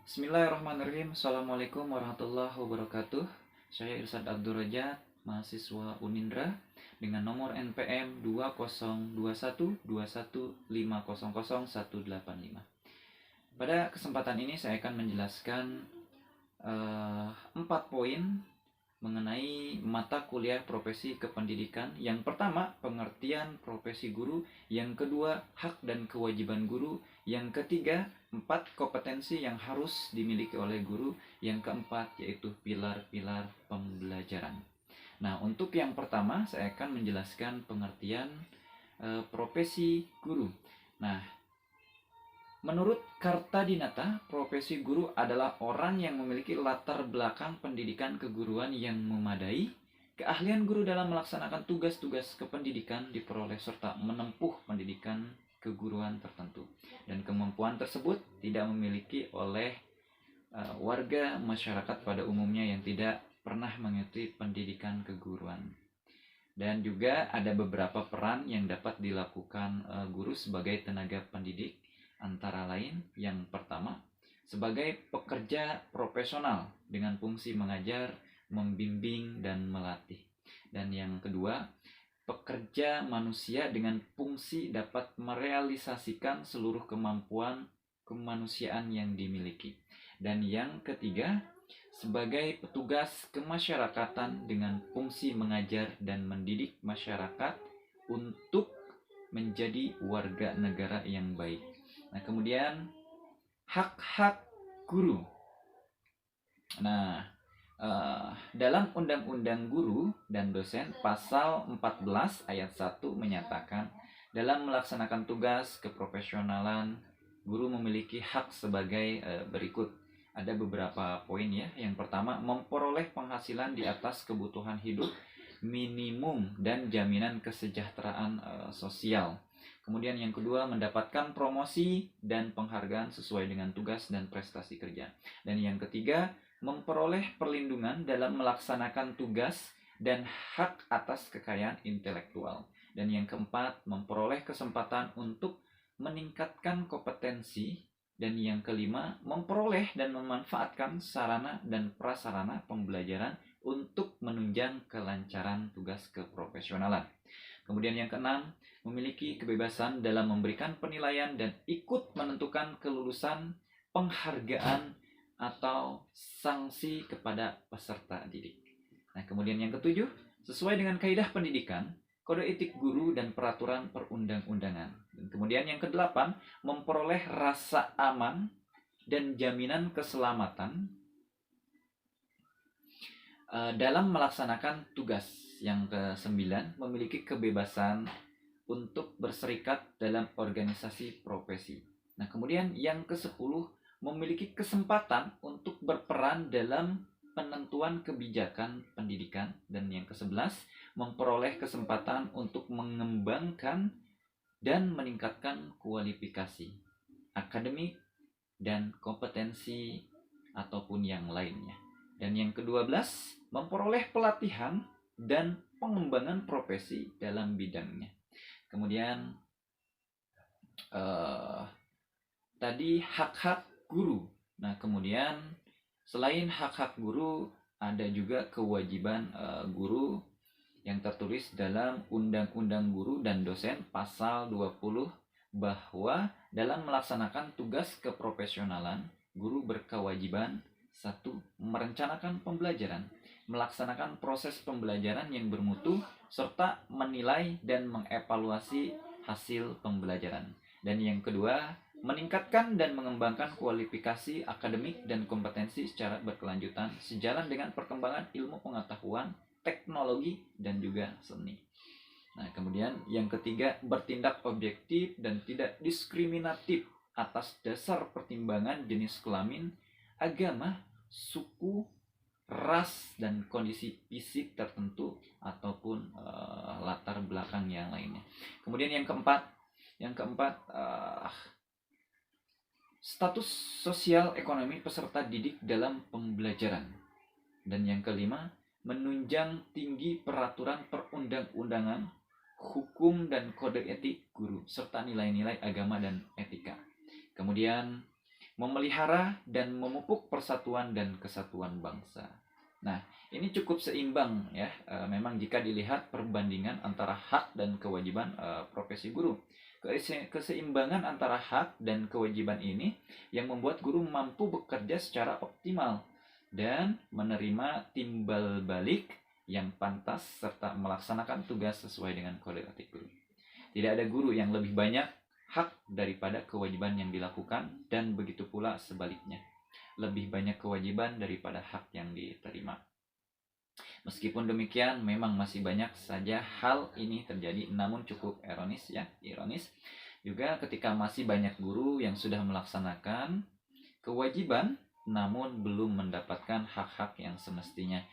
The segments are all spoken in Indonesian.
Bismillahirrahmanirrahim. Assalamualaikum warahmatullahi wabarakatuh. Saya Irsad Abdul Rajat, mahasiswa Unindra dengan nomor NPM 202121500185. Pada kesempatan ini saya akan menjelaskan 4 poin mengenai mata kuliah profesi kependidikan. Yang pertama, pengertian profesi guru. Yang kedua, hak dan kewajiban guru. Yang ketiga, 4 kompetensi yang harus dimiliki oleh guru. Yang keempat, yaitu pilar-pilar pembelajaran. Nah, untuk yang pertama, saya akan menjelaskan pengertian profesi guru. Nah, menurut Kartadinata, profesi guru adalah orang yang memiliki latar belakang pendidikan keguruan yang memadai, keahlian guru dalam melaksanakan tugas-tugas kependidikan diperoleh serta menempuh pendidikan keguruan tertentu. Dan kemampuan tersebut tidak memiliki oleh warga masyarakat pada umumnya yang tidak pernah mengikuti pendidikan keguruan. Dan juga ada beberapa peran yang dapat dilakukan guru sebagai tenaga pendidik. Antara lain, yang pertama, sebagai pekerja profesional dengan fungsi mengajar, membimbing, dan melatih. Dan yang kedua, pekerja manusia dengan fungsi dapat merealisasikan seluruh kemampuan kemanusiaan yang dimiliki. Dan yang ketiga, sebagai petugas kemasyarakatan dengan fungsi mengajar dan mendidik masyarakat untuk menjadi warga negara yang baik. Nah, kemudian hak-hak guru. Nah, dalam Undang-Undang Guru dan Dosen pasal 14 ayat 1 menyatakan dalam melaksanakan tugas keprofesionalan guru memiliki hak sebagai berikut. Ada beberapa poin ya. Yang pertama, memperoleh penghasilan di atas kebutuhan hidup minimum dan jaminan kesejahteraan sosial. Kemudian yang kedua, mendapatkan promosi dan penghargaan sesuai dengan tugas dan prestasi kerja. Dan yang ketiga, memperoleh perlindungan dalam melaksanakan tugas dan hak atas kekayaan intelektual. Dan yang keempat, memperoleh kesempatan untuk meningkatkan kompetensi. Dan yang kelima, memperoleh dan memanfaatkan sarana dan prasarana pembelajaran untuk menunjang kelancaran tugas keprofesionalan. Kemudian yang keenam, memiliki kebebasan dalam memberikan penilaian dan ikut menentukan kelulusan, penghargaan, atau sanksi kepada peserta didik. Nah, kemudian yang ketujuh, sesuai dengan kaidah pendidikan, kode etik guru dan peraturan perundang-undangan. Dan kemudian yang kedelapan, memperoleh rasa aman dan jaminan keselamatan dalam melaksanakan tugas. Yang kesembilan, memiliki kebebasan untuk berserikat dalam organisasi profesi. Nah, kemudian yang ke-10, memiliki kesempatan untuk berperan dalam penentuan kebijakan pendidikan. Dan yang ke-11, memperoleh kesempatan untuk mengembangkan dan meningkatkan kualifikasi akademik dan kompetensi ataupun yang lainnya. Dan yang ke-12, memperoleh pelatihan dan pengembangan profesi dalam bidangnya. Kemudian tadi hak-hak guru. Nah, kemudian selain hak-hak guru, ada juga kewajiban guru yang tertulis dalam Undang-Undang Guru dan Dosen pasal 20, bahwa dalam melaksanakan tugas keprofesionalan, guru berkewajiban 1. Merencanakan pembelajaran, melaksanakan proses pembelajaran yang bermutu, serta menilai dan mengevaluasi hasil pembelajaran. Dan yang kedua, meningkatkan dan mengembangkan kualifikasi akademik dan kompetensi secara berkelanjutan sejalan dengan perkembangan ilmu pengetahuan, teknologi, dan juga seni. Nah, kemudian yang ketiga, bertindak objektif dan tidak diskriminatif atas dasar pertimbangan jenis kelamin, agama, suku, ras, dan kondisi fisik tertentu ataupun latar belakang yang lainnya. Kemudian yang keempat, status sosial ekonomi peserta didik dalam pembelajaran. Dan yang kelima, menunjang tinggi peraturan perundang-undangan, hukum dan kode etik guru serta nilai-nilai agama dan etika. Kemudian memelihara dan memupuk persatuan dan kesatuan bangsa. Nah, ini cukup seimbang ya. Memang jika dilihat perbandingan antara hak dan kewajiban profesi guru. Keseimbangan antara hak dan kewajiban ini yang membuat guru mampu bekerja secara optimal dan menerima timbal balik yang pantas serta melaksanakan tugas sesuai dengan kode etik guru. Tidak ada guru yang lebih banyak hak daripada kewajiban yang dilakukan, dan begitu pula sebaliknya. Lebih banyak kewajiban daripada hak yang diterima. Meskipun demikian, memang masih banyak saja hal ini terjadi, namun cukup ironis ya, juga ketika masih banyak guru yang sudah melaksanakan kewajiban namun belum mendapatkan hak-hak yang semestinya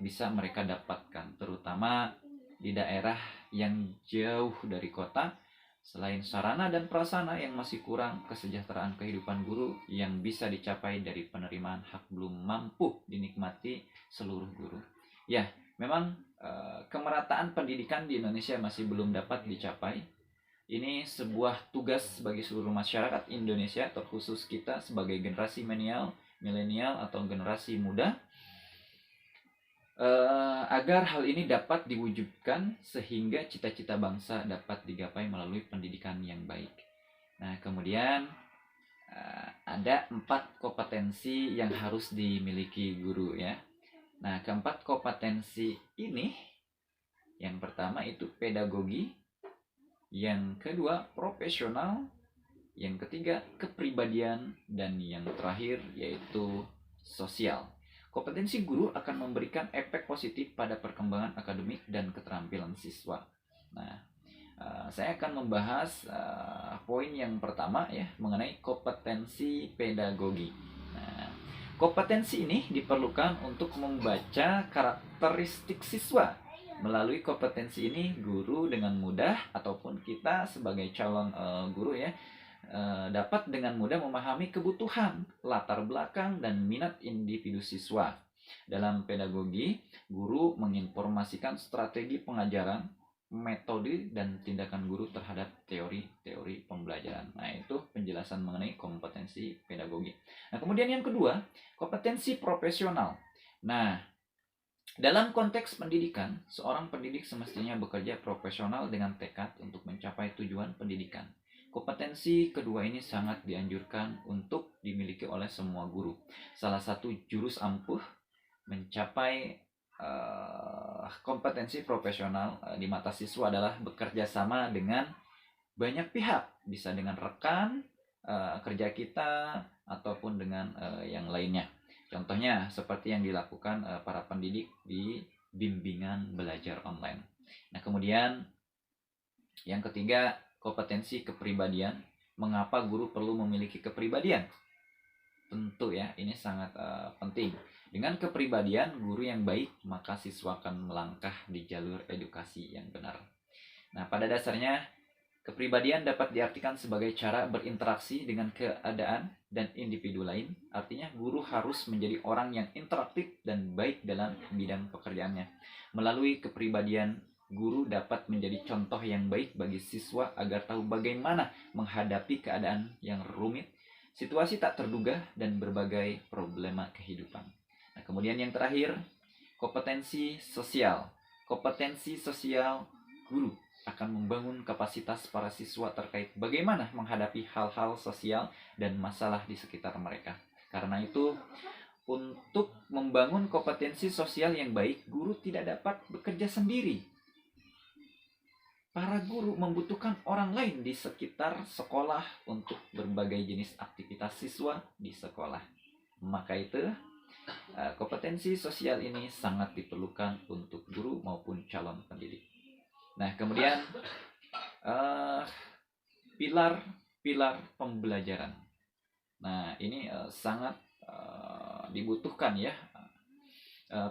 bisa mereka dapatkan, terutama di daerah yang jauh dari kota. Selain sarana dan prasarana yang masih kurang, kesejahteraan kehidupan guru yang bisa dicapai dari penerimaan hak belum mampu dinikmati seluruh guru. Ya, memang kemerataan pendidikan di Indonesia masih belum dapat dicapai. Ini sebuah tugas bagi seluruh masyarakat Indonesia, terkhusus kita sebagai generasi milenial atau generasi muda, agar hal ini dapat diwujudkan sehingga cita-cita bangsa dapat digapai melalui pendidikan yang baik. Nah, kemudian ada 4 kompetensi yang harus dimiliki guru ya. Nah, keempat kompetensi ini, yang pertama itu pedagogi, yang kedua profesional, yang ketiga kepribadian, dan yang terakhir yaitu sosial. Kompetensi guru akan memberikan efek positif pada perkembangan akademik dan keterampilan siswa. Nah, saya akan membahas poin yang pertama ya, mengenai kompetensi pedagogi. Nah, kompetensi ini diperlukan untuk membaca karakteristik siswa. Melalui kompetensi ini, guru dengan mudah ataupun kita sebagai calon guru ya, dapat dengan mudah memahami kebutuhan, latar belakang, dan minat individu siswa. Dalam pedagogi, guru menginformasikan strategi pengajaran, metode, dan tindakan guru terhadap teori-teori pembelajaran. Nah, itu penjelasan mengenai kompetensi pedagogi. Nah, kemudian yang kedua, kompetensi profesional. Nah, dalam konteks pendidikan, seorang pendidik semestinya bekerja profesional dengan tekad untuk mencapai tujuan pendidikan. Kompetensi kedua ini sangat dianjurkan untuk dimiliki oleh semua guru. Salah satu jurus ampuh mencapai kompetensi profesional di mata siswa adalah bekerja sama dengan banyak pihak, bisa dengan rekan kerja kita ataupun dengan yang lainnya. Contohnya seperti yang dilakukan para pendidik di bimbingan belajar online. Nah, kemudian yang ketiga, kompetensi kepribadian. Mengapa guru perlu memiliki kepribadian? Tentu ya, ini sangat penting. Dengan kepribadian guru yang baik, maka siswa akan melangkah di jalur edukasi yang benar. Nah, pada dasarnya kepribadian dapat diartikan sebagai cara berinteraksi dengan keadaan dan individu lain. Artinya guru harus menjadi orang yang interaktif dan baik dalam bidang pekerjaannya. Melalui kepribadian, guru dapat menjadi contoh yang baik bagi siswa agar tahu bagaimana menghadapi keadaan yang rumit, situasi tak terduga, dan berbagai problema kehidupan. Nah, kemudian yang terakhir, kompetensi sosial. Kompetensi sosial guru akan membangun kapasitas para siswa terkait bagaimana menghadapi hal-hal sosial dan masalah di sekitar mereka. Karena itu, untuk membangun kompetensi sosial yang baik, guru tidak dapat bekerja sendiri. Para guru membutuhkan orang lain di sekitar sekolah untuk berbagai jenis aktivitas siswa di sekolah. Maka itu, kompetensi sosial ini sangat diperlukan untuk guru maupun calon pendidik. Nah, kemudian pilar pembelajaran. Nah, ini sangat dibutuhkan ya,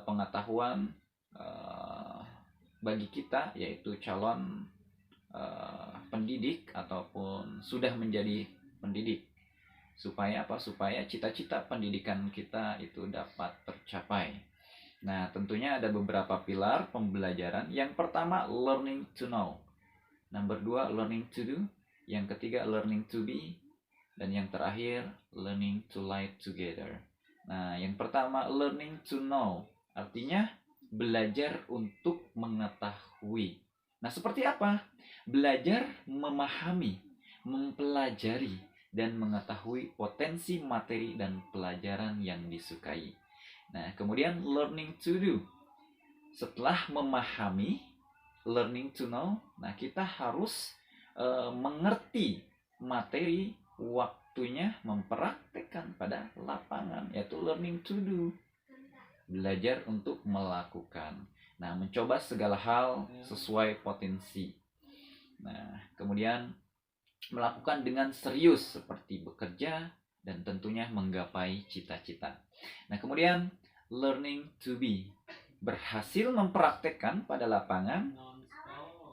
pengetahuan bagi kita, yaitu calon pendidik ataupun sudah menjadi pendidik. Supaya apa? Supaya cita-cita pendidikan kita itu dapat tercapai. Nah, tentunya ada beberapa pilar pembelajaran. Yang pertama, learning to know. Nomor 2, learning to do. Yang ketiga, learning to be. Dan yang terakhir, learning to live together. Nah, yang pertama, learning to know. Artinya, belajar untuk mengetahui. Nah, seperti apa? Belajar memahami, mempelajari, dan mengetahui potensi materi dan pelajaran yang disukai. Nah, kemudian learning to do. Setelah memahami, learning to know, nah kita harus mengerti materi, waktunya mempraktekkan pada lapangan, yaitu learning to do, belajar untuk melakukan. Nah, mencoba segala hal sesuai potensi. Nah, kemudian melakukan dengan serius seperti bekerja dan tentunya menggapai cita-cita. Nah, kemudian learning to be, berhasil mempraktekkan pada lapangan,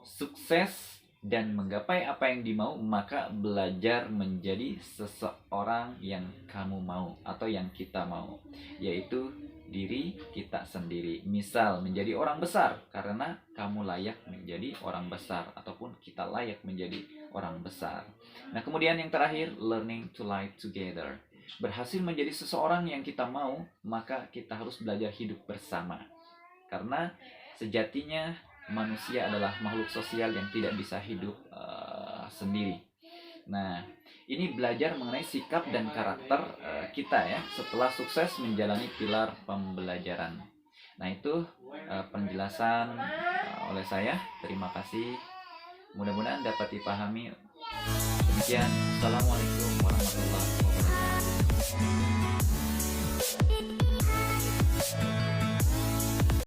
sukses dan menggapai apa yang dimau, maka belajar menjadi seseorang yang kamu mau atau yang kita mau, yaitu diri kita sendiri. Misal menjadi orang besar karena kamu layak menjadi orang besar, ataupun kita layak menjadi orang besar. Nah, kemudian yang terakhir, learning to live together. Berhasil menjadi seseorang yang kita mau, maka kita harus belajar hidup bersama. Karena sejatinya manusia adalah makhluk sosial yang tidak bisa hidup sendiri. Nah, ini belajar mengenai sikap dan karakter kita ya setelah sukses menjalani pilar pembelajaran. Nah, itu penjelasan oleh saya. Terima kasih. Mudah-mudahan dapat dipahami. Demikian. Assalamualaikum warahmatullahi wabarakatuh.